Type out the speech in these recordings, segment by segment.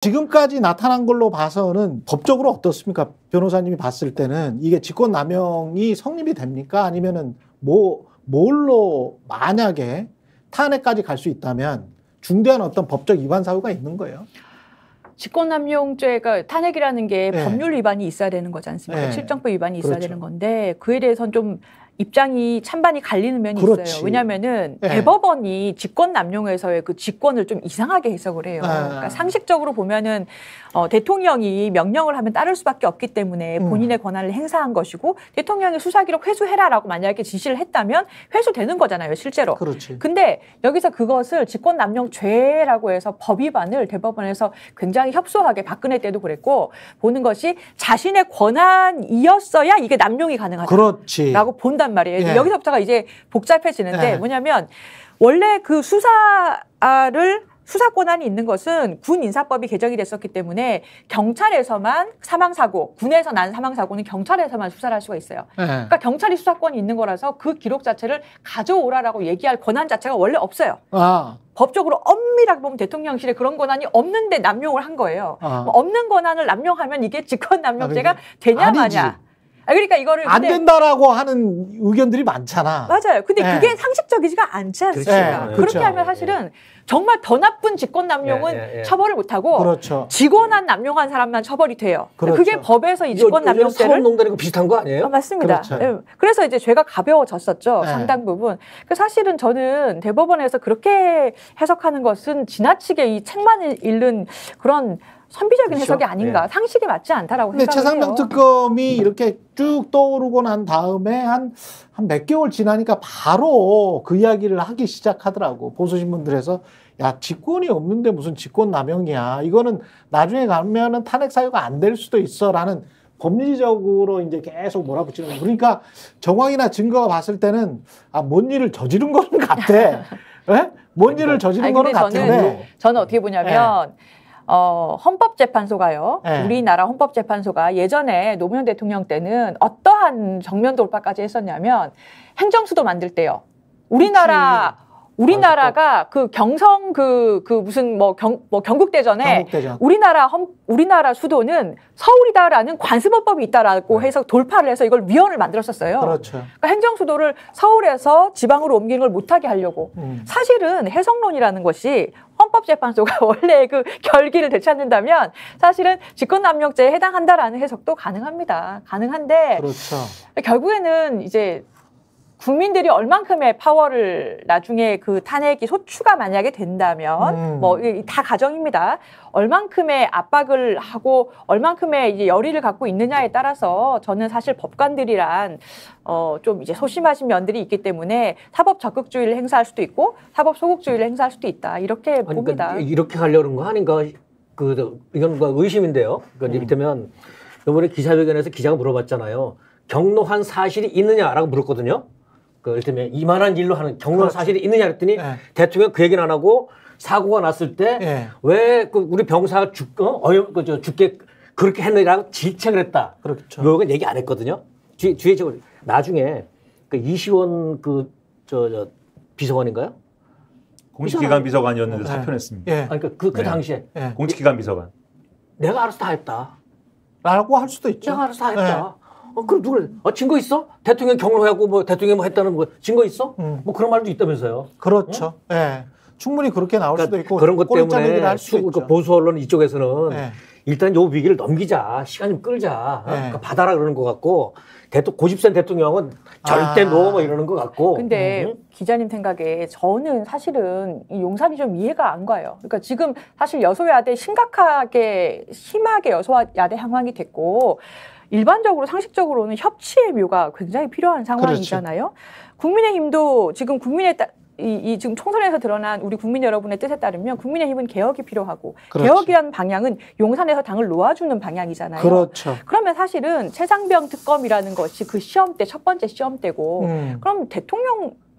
지금까지 나타난 걸로 봐서는 법적으로 어떻습니까? 변호사님이 봤을 때는 이게 직권남용이 성립이 됩니까? 아니면은 뭘로 만약에 탄핵까지 갈 수 있다면 중대한 어떤 법적 위반 사유가 있는 거예요? 직권남용죄가 탄핵이라는 게 네. 법률 위반이 있어야 되는 거지 않습니까? 네. 실정법 위반이 있어야 그렇죠. 되는 건데 그에 대해서는 좀 입장이 찬반이 갈리는 면이 그렇지. 있어요. 왜냐하면은 네. 대법원이 직권남용에서의 그 직권을 좀 이상하게 해석을 해요. 그러니까 상식적으로 보면은 대통령이 명령을 하면 따를 수밖에 없기 때문에 본인의 권한을 행사한 것이고 대통령이 수사기록 회수해라라고 만약에 지시를 했다면 회수되는 거잖아요, 실제로. 그렇지. 근데 여기서 그것을 직권남용죄라고 해서 법 위반을 대법원에서 굉장히 협소하게 박근혜 때도 그랬고 보는 것이 자신의 권한이었어야 이게 남용이 가능하다. 그렇지. 라고 본단 말이에요. 예. 여기서부터가 이제 복잡해지는데 예. 뭐냐면 원래 그 수사 권한이 있는 것은 군 인사법이 개정이 됐었기 때문에 경찰에서만 사망사고, 군에서 난 사망사고는 경찰에서만 수사를 할 수가 있어요. 예. 그러니까 경찰이 수사권이 있는 거라서 그 기록 자체를 가져오라라고 얘기할 권한 자체가 원래 없어요. 법적으로 엄밀하게 보면 대통령실에 그런 권한이 없는데 남용을 한 거예요. 뭐 없는 권한을 남용하면 이게 직권남용죄가 되냐 마냐. 그러니까 이거를 안 된다라고 하는 의견들이 많잖아. 맞아요. 근데 네. 그게 상식적이지가 않지 않습니까? 네. 그렇게 그렇죠. 하면 사실은 정말 더 나쁜 직권남용은 처벌을 못하고 그렇죠. 직원한 남용한 사람만 처벌이 돼요. 그렇죠. 그게 법에서 이 직권남용죄를 사법농단이고 비슷한 거 아니에요? 맞습니다. 그렇죠. 네. 그래서 이제 죄가 가벼워졌었죠. 네. 상당 부분. 사실은 저는 대법원에서 그렇게 해석하는 것은 지나치게 이 책만 읽는 그런 선비적인 그렇죠? 해석이 아닌가. 상식에 맞지 않다라고 근데 생각해요. 최상병 특검이 이렇게 쭉 떠오르고 난 다음에 한 몇 개월 지나니까 바로 그 이야기를 하기 시작하더라고. 보수신문들에서 야, 직권이 없는데 무슨 직권남용이야. 이거는 나중에 가면은 탄핵 사유가 안 될 수도 있어라는 법리적으로 이제 계속 몰아붙이는 거예요. 그러니까 정황이나 증거가 봤을 때는 뭔 일을 저지른 거는 같아. 네? 뭔 일을 저지른 거는 같은데. 저는 어떻게 보냐면 헌법재판소가요. 네. 우리나라 헌법재판소가 예전에 노무현 대통령 때는 어떠한 정면 돌파까지 했었냐면 행정수도 만들 때요. 우리나라가 그 경성 무슨 경국대전에 우리나라 수도는 서울이다라는 관습헌법이 있다라고 해서 돌파를 해서 이걸 위헌을 만들었었어요. 그렇죠. 그러니까 행정수도를 서울에서 지방으로 옮기는 걸 못하게 하려고. 사실은 해석론이라는 것이 헌법재판소가 원래 그 결기를 되찾는다면 사실은 직권남용죄에 해당한다라는 해석도 가능합니다. 가능한데 그렇죠. 결국에는 이제 국민들이 얼만큼의 파워를 나중에 그 탄핵이 소추가 만약에 된다면 다 가정입니다. 얼만큼의 압박을 하고 얼만큼의 이제 열의를 갖고 있느냐에 따라서 저는 사실 법관들이란 좀 이제 소심하신 면들이 있기 때문에 사법 적극주의를 행사할 수도 있고 사법 소극주의를 행사할 수도 있다. 이렇게 봅니다. 그러니까 이렇게 하려는 거 아닌가? 이건 의심인데요. 그러니까 이를테면 이번에 기자회견에서 기자가 물어봤잖아요. 경로한 사실이 있느냐라고 물었거든요. 이를테면 이만한 일로 하는 경로한 사실이 있느냐 그랬더니 대통령 그 얘기는 안 하고 사고가 났을 때 왜 우리 병사가 죽게 그렇게 했느냐고 질책을 했다. 그렇죠. 그건 얘기 안 했거든요. 뒤에 나중에 이시원 비서관인가요? 공직기관 비서관이었는데 사표냈습니다. 그러니까 그 당시에 공직기관 비서관. 내가 알아서 다 했다. 라고 할 수도 있죠. 내가 알아서 다 했다. 그럼 증거 있어? 대통령 경로하고 대통령 했다는 증거 있어? 그런 말도 있다면서요. 그렇죠. 충분히 그렇게 나올 수도 있고 그런 것 때문에 보수 언론 이쪽에서는 일단 요 위기를 넘기자, 시간 좀 끌자, 그러니까 받아라 그러는 것 같고 고집센 대통령은 절대 노 이러는 것 같고. 근데 기자님 생각에 저는 사실은 이 용산이 좀 이해가 안 가요. 그러니까 지금 사실 여소야대 심하게 여소야대 상황이 됐고. 일반적으로 상식적으로는 협치의 묘가 굉장히 필요한 상황이잖아요. 그렇지. 국민의힘도 지금 지금 총선에서 드러난 우리 국민 여러분의 뜻에 따르면 국민의힘은 개혁이 필요하고 그렇지. 개혁이라는 방향은 용산에서 당을 놓아주는 방향이잖아요. 그렇죠. 그러면 사실은 최상병 특검이라는 것이 그 시험 때 첫 번째 시험 때고 그럼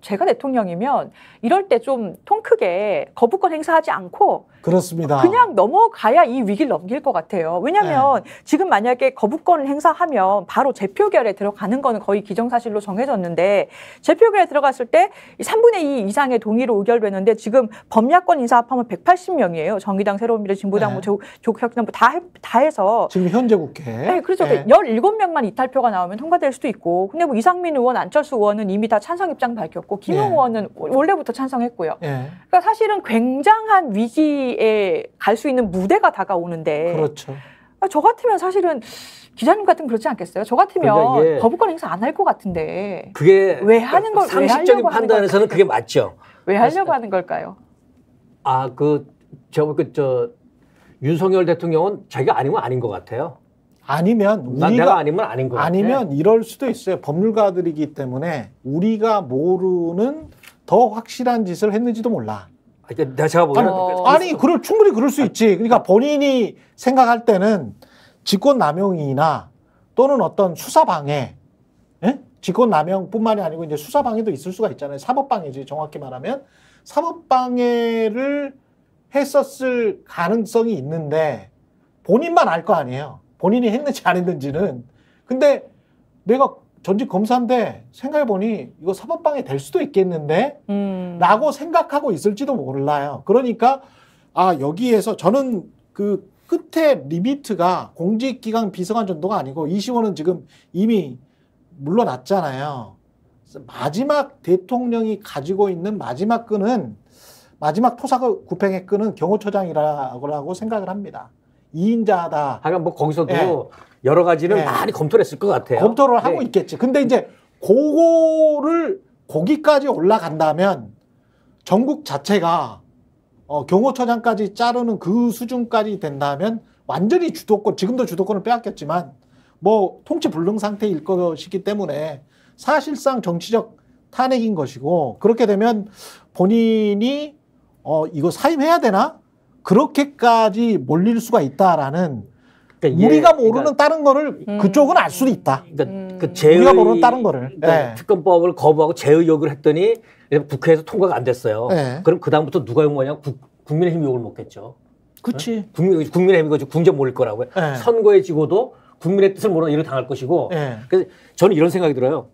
제가 대통령이면 이럴 때 좀 통 크게 거부권 행사하지 않고 그렇습니다. 그냥 넘어가야 이 위기를 넘길 것 같아요. 왜냐하면 지금 만약에 거부권을 행사하면 바로 재표결에 들어가는 거는 거의 기정사실로 정해졌는데 제표결에 들어갔을 때 3분의 2 이상의 동의로 의결되는데 지금 범야권 인사 합하면 180명이에요. 정의당, 새로운미래, 진보당, 뭐 조국혁신당부 다 해서 지금 현재 국회. 네, 그렇죠. 17명만 이탈표가 나오면 통과될 수도 있고. 근데 뭐 이상민 의원, 안철수 의원은 이미 다 찬성 입장 밝혔고 김용 의원은 원래부터 찬성했고요. 그러니까 사실은 굉장한 위기에 갈 수 있는 무대가 다가오는데. 그렇죠. 저 같으면 사실은 기자님 같으면 그렇지 않겠어요? 저 같으면 거부권 행사 안 할 것 같은데. 그게 왜 하는 걸 상식적인 판단에서는 그게 맞죠. 왜 하려고 하는 걸까요? 아, 윤석열 대통령은 자기가 아니면 아닌 것 같아요. 아니면 내가 아니면 아닌 것 같아. 아니면 이럴 수도 있어요. 법률가들이기 때문에 우리가 모르는 더 확실한 짓을 했는지도 몰라. 제가 보기에는 충분히 그럴 수 있지. 그러니까 본인이 생각할 때는 직권남용이나 또는 어떤 수사방해, 직권남용뿐만이 아니고 이제 수사방해도 있을 수가 있잖아요. 사법방해지 정확히 말하면 사법방해를 했었을 가능성이 있는데 본인만 알 거 아니에요. 본인이 했는지 안 했는지는. 근데 내가 전직 검사인데 생각해보니 이거 사법방해 될 수도 있겠는데 라고 생각하고 있을지도 몰라요. 그러니까 여기에서 저는 그 끝에 리미트가 공직기강 비서관 정도가 아니고 이시원은 지금 이미 물러났잖아요. 마지막 대통령이 가지고 있는 마지막 끈은 마지막 토사구팽의 끈은 경호처장이라고 생각을 합니다. 2인자다. 하여간 뭐 거기서도 여러 가지를 많이 검토를 했을 것 같아요. 검토를 하고 있겠지. 근데 이제 거기까지 올라간다면 전국 자체가 경호처장까지 자르는 그 수준까지 된다면 완전히 주도권, 지금도 주도권을 빼앗겼지만 뭐 통치불능 상태일 것이기 때문에 사실상 정치적 탄핵인 것이고 그렇게 되면 본인이 이거 사임해야 되나? 그렇게까지 몰릴 수가 있다라는 그러니까 우리가 모르는 다른 거를 그쪽은 알 수도 있다. 그러니까 우리가 모르는 다른 거를. 특검법을 거부하고 재의 요구를 했더니 국회에서 통과가 안 됐어요. 그럼 그 다음부터 누가 욕먹냐고 국민의힘 욕을 먹겠죠. 그렇지. 국민의힘이 궁정 몰릴 거라고요. 선거에 지고도 국민의 뜻을 모르는 일을 당할 것이고. 그래서 저는 이런 생각이 들어요.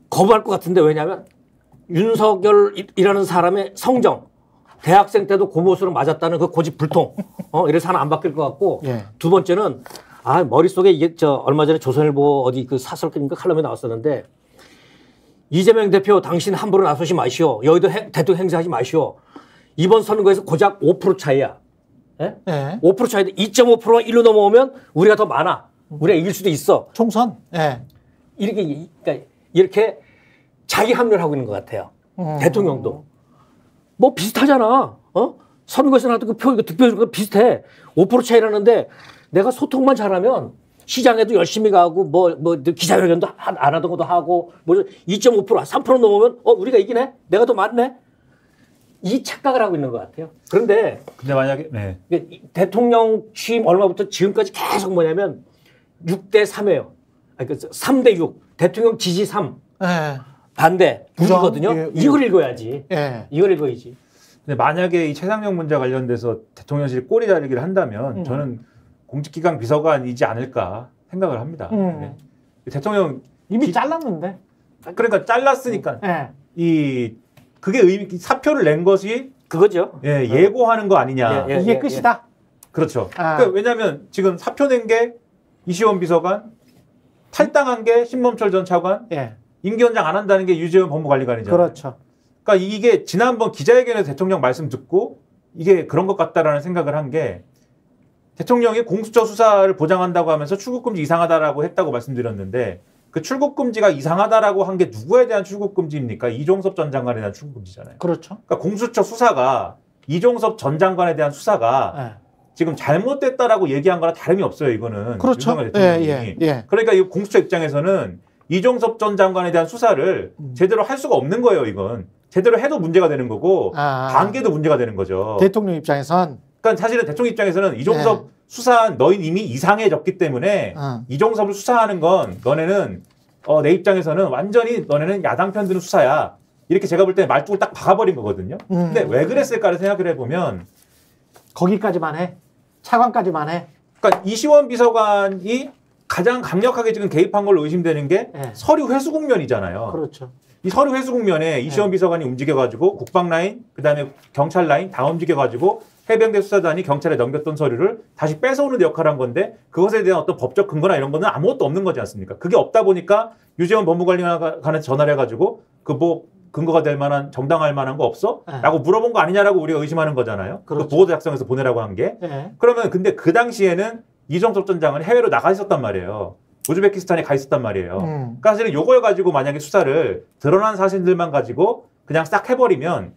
거부할 것 같은데 왜냐하면 윤석열이라는 사람의 성정. 대학생 때도 고무수를 맞았다는 그 고집불통. 이래서 하나 안 바뀔 것 같고. 두 번째는, 머릿속에 이게 얼마 전에 조선일보 어디 그 사설인가 칼럼에 나왔었는데, 이재명 대표 당신 함부로 나서지 마시오. 여의도 대통령 행사하지 마시오. 이번 선거에서 고작 5% 차이야. 5% 차이인데 2.5%가 1로 넘어오면 우리가 더 많아. 우리가 이길 수도 있어. 총선? 이렇게 자기 합류를 하고 있는 것 같아요. 대통령도. 뭐 비슷하잖아. 선거에서 나도 그 표, 득표율과 비슷해. 5% 차이라는데 내가 소통만 잘하면 시장에도 열심히 가고 기자회견도 안 하던 것도 하고 2.5% 3% 넘으면 우리가 이기네? 내가 더 많네? 이 착각을 하고 있는 것 같아요. 근데 만약에 대통령 취임 얼마부터 지금까지 계속 뭐냐면 6대 3이에요. 3대 6. 대통령 지지 3. 반대 6이거든요. 이걸 읽어야지. 이걸 읽어야지. 근데 만약에 이 최상병 문제 관련돼서 대통령실이 꼬리 자르기를 한다면 저는 공직기강 비서관이지 않을까 생각을 합니다. 대통령 이미 잘랐는데. 그러니까 잘랐으니까 그게 사표를 낸 것이 그거죠. 예고하는 거 아니냐. 이게 끝이다. 그렇죠. 그러니까 왜냐하면 지금 사표 낸 게 이시원 비서관, 탈당한 게 신범철 전 차관, 임기연장 안 한다는 게 유재현 법무관리관이잖아요. 그렇죠. 그러니까 이게 지난번 기자회견에서 대통령 말씀 듣고 이게 그런 것 같다라는 생각을 한 게 대통령이 공수처 수사를 보장한다고 하면서 출국금지 이상하다라고 했다고 말씀드렸는데 그 출국금지가 이상하다라고 한 게 누구에 대한 출국금지입니까? 이종섭 전 장관에 대한 출국금지잖아요. 그렇죠. 그러니까 공수처 수사가 이종섭 전 장관에 대한 수사가 지금 잘못됐다라고 얘기한 거랑 다름이 없어요. 이거는. 그렇죠. 그러니까 이 공수처 입장에서는 이종섭 전 장관에 대한 수사를 제대로 할 수가 없는 거예요. 이건. 제대로 해도 문제가 되는 거고 반개도 문제가 되는 거죠. 대통령 입장에선. 그러니까 사실은 대통령 입장에서는 이종섭 수사한 너희 이미 이상해졌기 때문에 이종섭을 수사하는 건 너네는 내 입장에서는 완전히 너네는 야당 편드는 수사야. 이렇게 제가 볼 때 말뚝을 딱 박아버린 거거든요. 근데 왜 그랬을까를 생각을 해보면 거기까지만 해. 차관까지만 해. 그러니까 이시원 비서관이 가장 강력하게 지금 개입한 걸로 의심되는 게 네. 서류 회수 국면이잖아요. 그렇죠. 이 서류 회수 국면에 이시원 비서관이 움직여가지고 국방 라인, 그다음에 경찰 라인 다 움직여가지고 해병대 수사단이 경찰에 넘겼던 서류를 다시 뺏어오는 데 역할을 한 건데 그것에 대한 어떤 법적 근거나 이런 거는 아무것도 없는 거지 않습니까? 그게 없다 보니까 유재원 법무관리관한테 전화를 해가지고 그 뭐 근거가 될 만한 정당할 만한 거 없어? 네. 라고 물어본 거 아니냐라고 우리가 의심하는 거잖아요. 그렇죠. 그 보고서 작성해서 보내라고 한 게. 네. 그러면 근데 그 당시에는 이종섭 전 장은 해외로 나가 있었단 말이에요. 우즈베키스탄에 가 있었단 말이에요. 그러니까 사실은 요걸 가지고 만약에 수사를 드러난 사실들만 가지고 그냥 싹 해버리면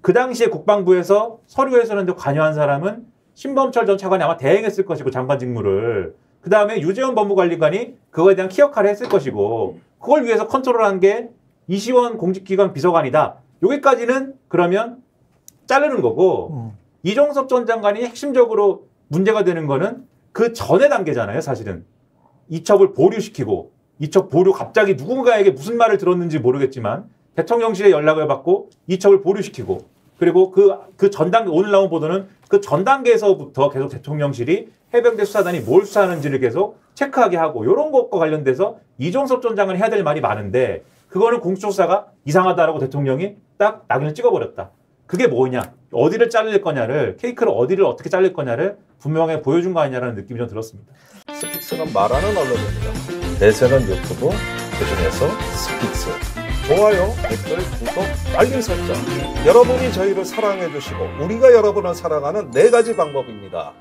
그 당시에 국방부에서 서류 회수하는데 관여한 사람은 신범철 전 차관이 아마 대행했을 것이고 장관 직무를 그 다음에 유재원 법무관리관이 그거에 대한 키 역할을 했을 것이고 그걸 위해서 컨트롤한 게 이시원 공직기관 비서관이다. 여기까지는 그러면 자르는 거고 이종섭 전 장관이 핵심적으로 문제가 되는 거는 그 전의 단계잖아요. 사실은 이첩을 보류시키고 이첩 보류 갑자기 누군가에게 무슨 말을 들었는지 모르겠지만 대통령실에 연락을 받고 이첩을 보류시키고 그리고 그 전 단계 오늘 나온 보도는 그 전 단계에서부터 계속 대통령실이 해병대 수사단이 뭘 수사하는지를 계속 체크하게 하고 이런 것과 관련돼서 이종섭 전 장관이 해야 될 말이 많은데 그거는 공수처수사가 이상하다라고 대통령이 딱 낙인을 찍어버렸다. 그게 뭐냐? 어디를 자를 거냐를 케이크를 어디를 어떻게 자를 거냐를 분명하게 보여준 거 아니냐라는 느낌이 좀 들었습니다. 스픽스는 말하는 언론입니다. 대세는 유튜브, 그중에서 스픽스. 좋아요, 댓글, 구독, 알림 설정. 여러분이 저희를 사랑해 주시고 우리가 여러분을 사랑하는 4가지 방법입니다.